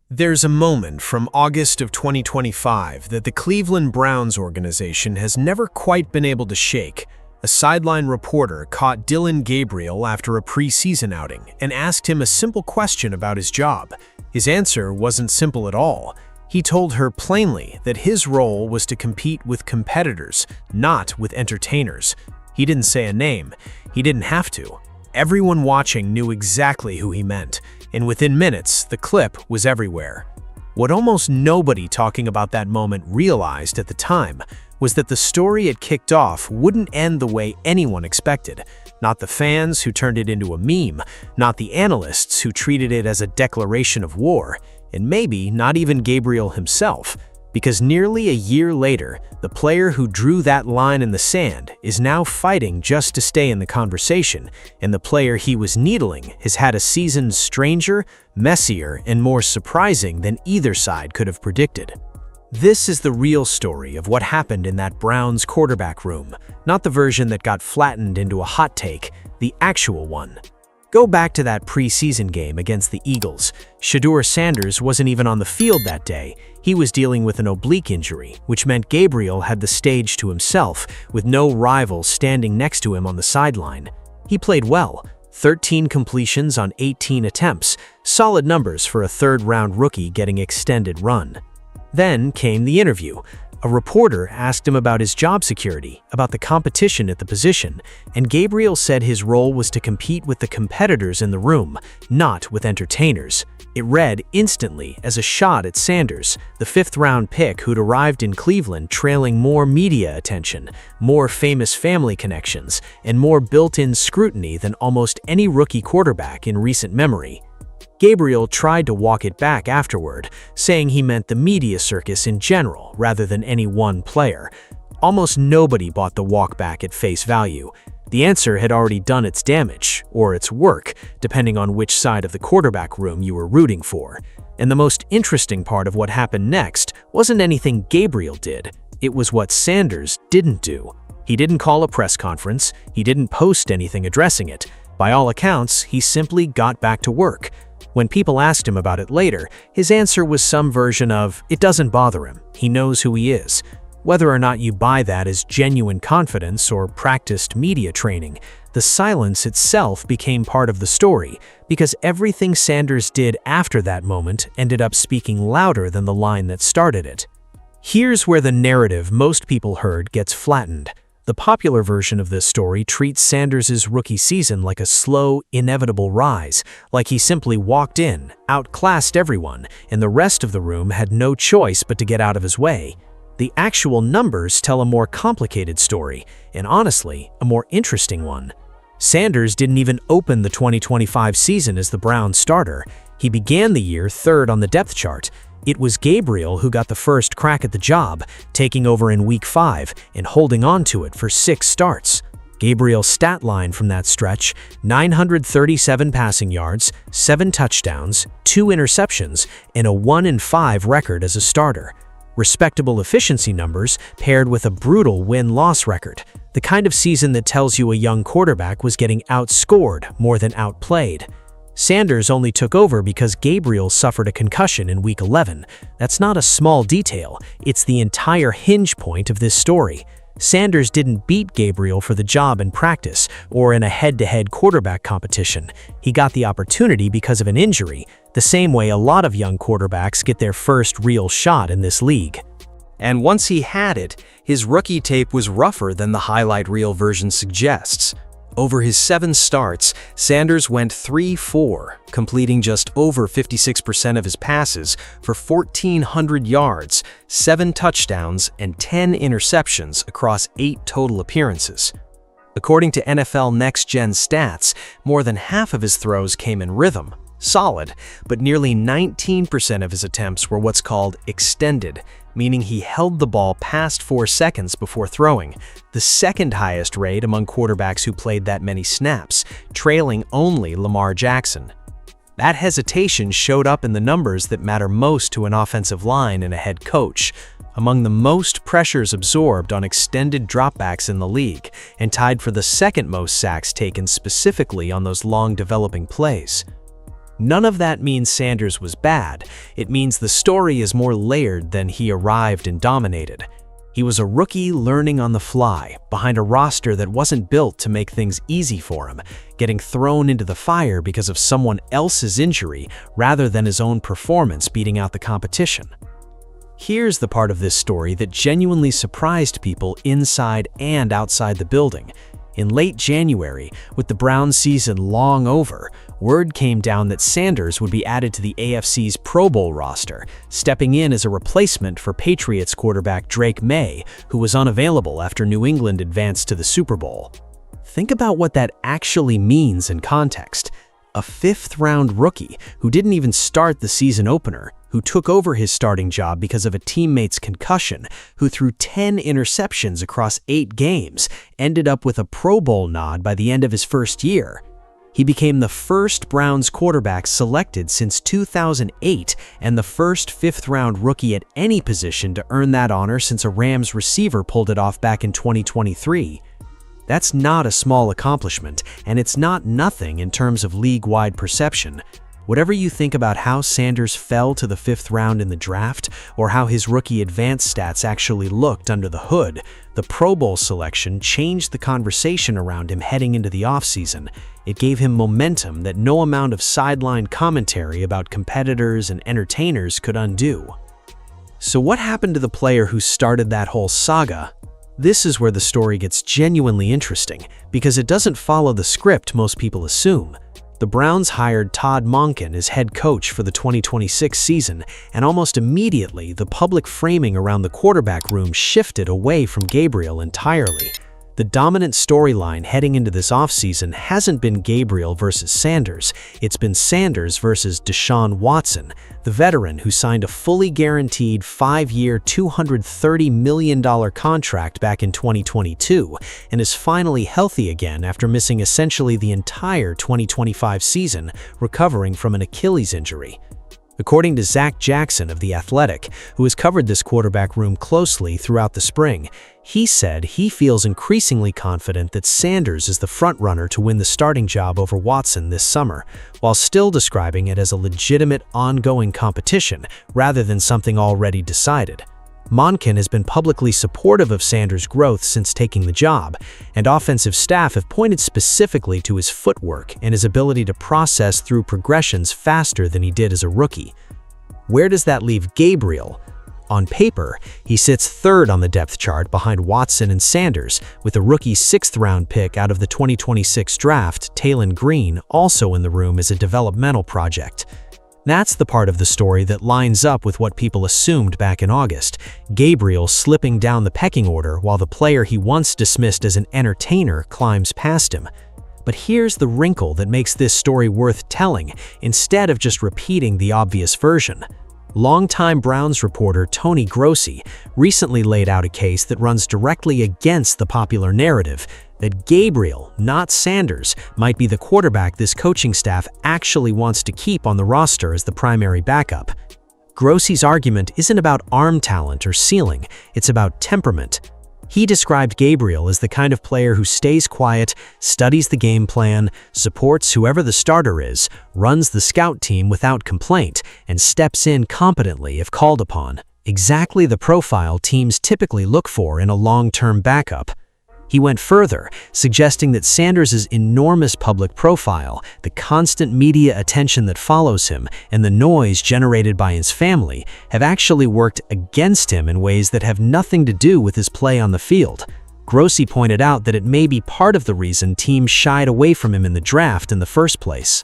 There's a moment from August of 2025 that the Cleveland Browns organization has never quite been able to shake. A sideline reporter caught Dillon Gabriel after a preseason outing and asked him a simple question about his job. His answer wasn't simple at all. He told her plainly that his role was to compete with competitors, not with entertainers. He didn't say a name. He didn't have to. Everyone watching knew exactly who he meant, and within minutes, the clip was everywhere. What almost nobody talking about that moment realized at the time was that the story it kicked off wouldn't end the way anyone expected. Not the fans who turned it into a meme, not the analysts who treated it as a declaration of war, and maybe not even Gabriel himself. Because nearly a year later, the player who drew that line in the sand is now fighting just to stay in the conversation, and the player he was needling has had a season stranger, messier, and more surprising than either side could have predicted. This is the real story of what happened in that Browns quarterback room, not the version that got flattened into a hot take, the actual one. Go back to that preseason game against the Eagles. Shedeur Sanders wasn't even on the field that day. He was dealing with an oblique injury, which meant Gabriel had the stage to himself, with no rival standing next to him on the sideline. He played well, 13 completions on 18 attempts, solid numbers for a third-round rookie getting extended run. Then came the interview. A reporter asked him about his job security, about the competition at the position, and Gabriel said his role was to compete with the competitors in the room, not with entertainers. It read instantly as a shot at Sanders, the fifth-round pick who'd arrived in Cleveland trailing more media attention, more famous family connections, and more built-in scrutiny than almost any rookie quarterback in recent memory. Gabriel tried to walk it back afterward, saying he meant the media circus in general rather than any one player. Almost nobody bought the walk back at face value. The answer had already done its damage, or its work, depending on which side of the quarterback room you were rooting for. And the most interesting part of what happened next wasn't anything Gabriel did, it was what Sanders didn't do. He didn't call a press conference, he didn't post anything addressing it. By all accounts, he simply got back to work. When people asked him about it later, his answer was some version of, "It doesn't bother him, he knows who he is." Whether or not you buy that as genuine confidence or practiced media training, the silence itself became part of the story, because everything Sanders did after that moment ended up speaking louder than the line that started it. Here's where the narrative most people heard gets flattened. The popular version of this story treats Sanders' rookie season like a slow, inevitable rise, like he simply walked in, outclassed everyone, and the rest of the room had no choice but to get out of his way. The actual numbers tell a more complicated story, and honestly, a more interesting one. Sanders didn't even open the 2025 season as the Browns starter. He began the year third on the depth chart. It was Gabriel who got the first crack at the job, taking over in Week 5 and holding on to it for 6 starts. Gabriel's stat line from that stretch: 937 passing yards, 7 touchdowns, 2 interceptions, and a 1-5 record as a starter. Respectable efficiency numbers paired with a brutal win-loss record, the kind of season that tells you a young quarterback was getting outscored more than outplayed. Sanders only took over because Gabriel suffered a concussion in Week 11. That's not a small detail, it's the entire hinge point of this story. Sanders didn't beat Gabriel for the job in practice or in a head-to-head quarterback competition. He got the opportunity because of an injury, the same way a lot of young quarterbacks get their first real shot in this league. And once he had it, his rookie tape was rougher than the highlight reel version suggests. Over his 7 starts, Sanders went 3-4, completing just over 56% of his passes for 1,400 yards, 7 touchdowns, and 10 interceptions across 8 total appearances. According to NFL Next Gen stats, more than half of his throws came in rhythm, solid, but nearly 19% of his attempts were what's called extended, meaning he held the ball past 4 seconds before throwing, the second highest rate among quarterbacks who played that many snaps, trailing only Lamar Jackson. That hesitation showed up in the numbers that matter most to an offensive line and a head coach. Among the most pressures absorbed on extended dropbacks in the league, and tied for the second most sacks taken specifically on those long developing plays. None of that means Sanders was bad. It means the story is more layered than he arrived and dominated. He was a rookie learning on the fly, behind a roster that wasn't built to make things easy for him, getting thrown into the fire because of someone else's injury rather than his own performance beating out the competition. Here's the part of this story that genuinely surprised people inside and outside the building. In late January, with the Browns season long over, word came down that Sanders would be added to the AFC's Pro Bowl roster, stepping in as a replacement for Patriots quarterback Drake May, who was unavailable after New England advanced to the Super Bowl. Think about what that actually means in context. A fifth-round rookie who didn't even start the season opener, who took over his starting job because of a teammate's concussion, who threw 10 interceptions across 8 games, ended up with a Pro Bowl nod by the end of his first year. He became the first Browns quarterback selected since 2008 and the first fifth-round rookie at any position to earn that honor since a Rams receiver pulled it off back in 2023. That's not a small accomplishment, and it's not nothing in terms of league-wide perception. Whatever you think about how Sanders fell to the 5th round in the draft, or how his rookie advanced stats actually looked under the hood, the Pro Bowl selection changed the conversation around him heading into the offseason. It gave him momentum that no amount of sideline commentary about competitors and entertainers could undo. So what happened to the player who started that whole saga? This is where the story gets genuinely interesting, because it doesn't follow the script most people assume. The Browns hired Todd Monken as head coach for the 2026 season, and almost immediately the public framing around the quarterback room shifted away from Gabriel entirely. The dominant storyline heading into this offseason hasn't been Gabriel versus Sanders, it's been Sanders versus Deshaun Watson, the veteran who signed a fully guaranteed 5-year, $230 million contract back in 2022 and is finally healthy again after missing essentially the entire 2025 season, recovering from an Achilles injury. According to Zach Jackson of The Athletic, who has covered this quarterback room closely throughout the spring, he said he feels increasingly confident that Sanders is the frontrunner to win the starting job over Watson this summer, while still describing it as a legitimate ongoing competition rather than something already decided. Monken has been publicly supportive of Sanders' growth since taking the job, and offensive staff have pointed specifically to his footwork and his ability to process through progressions faster than he did as a rookie. Where does that leave Gabriel? On paper, he sits third on the depth chart behind Watson and Sanders, with a rookie 6th-round pick out of the 2026 draft, Dillon Gabriel, also in the room as a developmental project. That's the part of the story that lines up with what people assumed back in August, Gabriel slipping down the pecking order while the player he once dismissed as an entertainer climbs past him. But here's the wrinkle that makes this story worth telling, instead of just repeating the obvious version. Longtime Browns reporter Tony Grossi recently laid out a case that runs directly against the popular narrative that Gabriel, not Sanders, might be the quarterback this coaching staff actually wants to keep on the roster as the primary backup. Grossi's argument isn't about arm talent or ceiling, it's about temperament. He described Gabriel as the kind of player who stays quiet, studies the game plan, supports whoever the starter is, runs the scout team without complaint, and steps in competently if called upon. Exactly the profile teams typically look for in a long-term backup. He went further, suggesting that Sanders' enormous public profile, the constant media attention that follows him, and the noise generated by his family have actually worked against him in ways that have nothing to do with his play on the field. Grossi pointed out that it may be part of the reason teams shied away from him in the draft in the first place.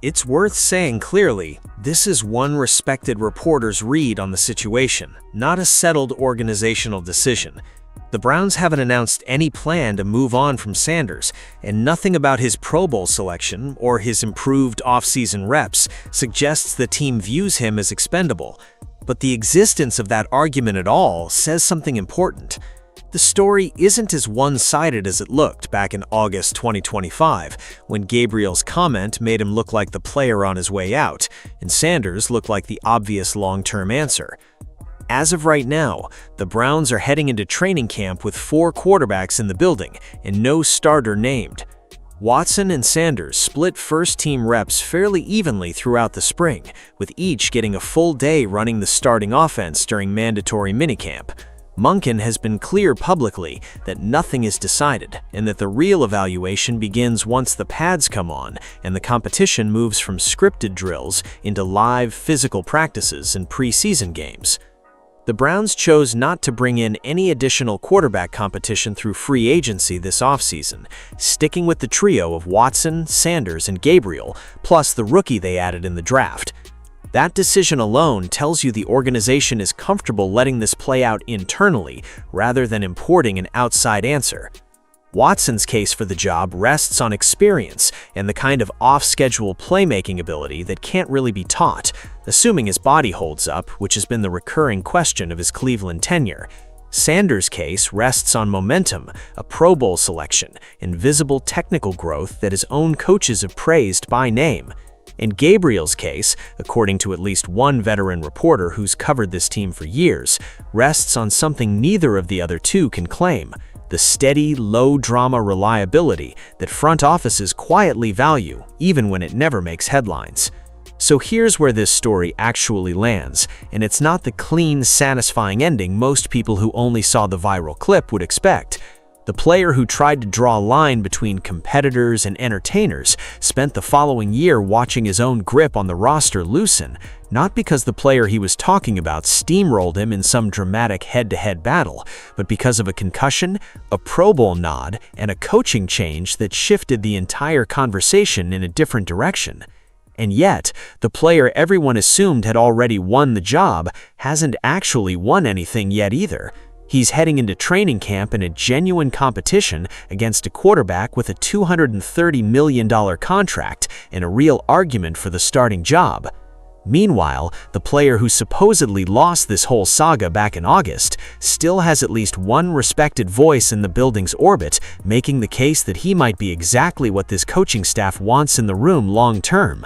It's worth saying clearly, this is one respected reporter's read on the situation, not a settled organizational decision. The Browns haven't announced any plan to move on from Sanders, and nothing about his Pro Bowl selection or his improved offseason reps suggests the team views him as expendable. But the existence of that argument at all says something important. The story isn't as one-sided as it looked back in August 2025, when Gabriel's comment made him look like the player on his way out, and Sanders looked like the obvious long-term answer. As of right now, the Browns are heading into training camp with 4 quarterbacks in the building and no starter named. Watson and Sanders split first-team reps fairly evenly throughout the spring, with each getting a full day running the starting offense during mandatory minicamp. Monken has been clear publicly that nothing is decided and that the real evaluation begins once the pads come on and the competition moves from scripted drills into live physical practices and preseason games. The Browns chose not to bring in any additional quarterback competition through free agency this offseason, sticking with the trio of Watson, Sanders, and Gabriel, plus the rookie they added in the draft. That decision alone tells you the organization is comfortable letting this play out internally rather than importing an outside answer. Watson's case for the job rests on experience and the kind of off-schedule playmaking ability that can't really be taught, assuming his body holds up, which has been the recurring question of his Cleveland tenure. Sanders' case rests on momentum, a Pro Bowl selection, and visible technical growth that his own coaches have praised by name. In Gabriel's case, according to at least one veteran reporter who's covered this team for years, rests on something neither of the other two can claim: the steady, low-drama reliability that front offices quietly value, even when it never makes headlines. So here's where this story actually lands, and it's not the clean, satisfying ending most people who only saw the viral clip would expect. The player who tried to draw a line between competitors and entertainers spent the following year watching his own grip on the roster loosen, not because the player he was talking about steamrolled him in some dramatic head-to-head battle, but because of a concussion, a Pro Bowl nod, and a coaching change that shifted the entire conversation in a different direction. And yet, the player everyone assumed had already won the job hasn't actually won anything yet either. He's heading into training camp in a genuine competition against a quarterback with a $230 million contract and a real argument for the starting job. Meanwhile, the player who supposedly lost this whole saga back in August still has at least one respected voice in the building's orbit, making the case that he might be exactly what this coaching staff wants in the room long-term.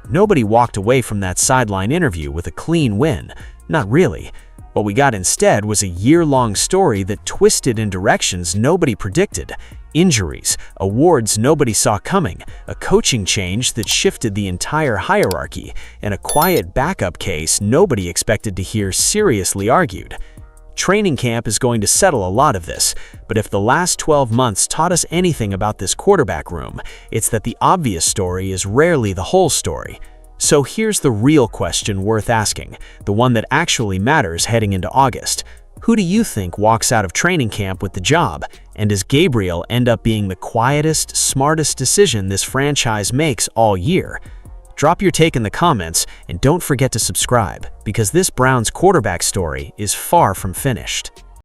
Nobody walked away from that sideline interview with a clean win. Not really. What we got instead was a year-long story that twisted in directions nobody predicted. Injuries, awards nobody saw coming, a coaching change that shifted the entire hierarchy, and a quiet backup case nobody expected to hear seriously argued. Training camp is going to settle a lot of this, but if the last 12 months taught us anything about this quarterback room, it's that the obvious story is rarely the whole story. So here's the real question worth asking, the one that actually matters heading into August. Who do you think walks out of training camp with the job? And does Gabriel end up being the quietest, smartest decision this franchise makes all year? Drop your take in the comments and don't forget to subscribe, because this Browns quarterback story is far from finished.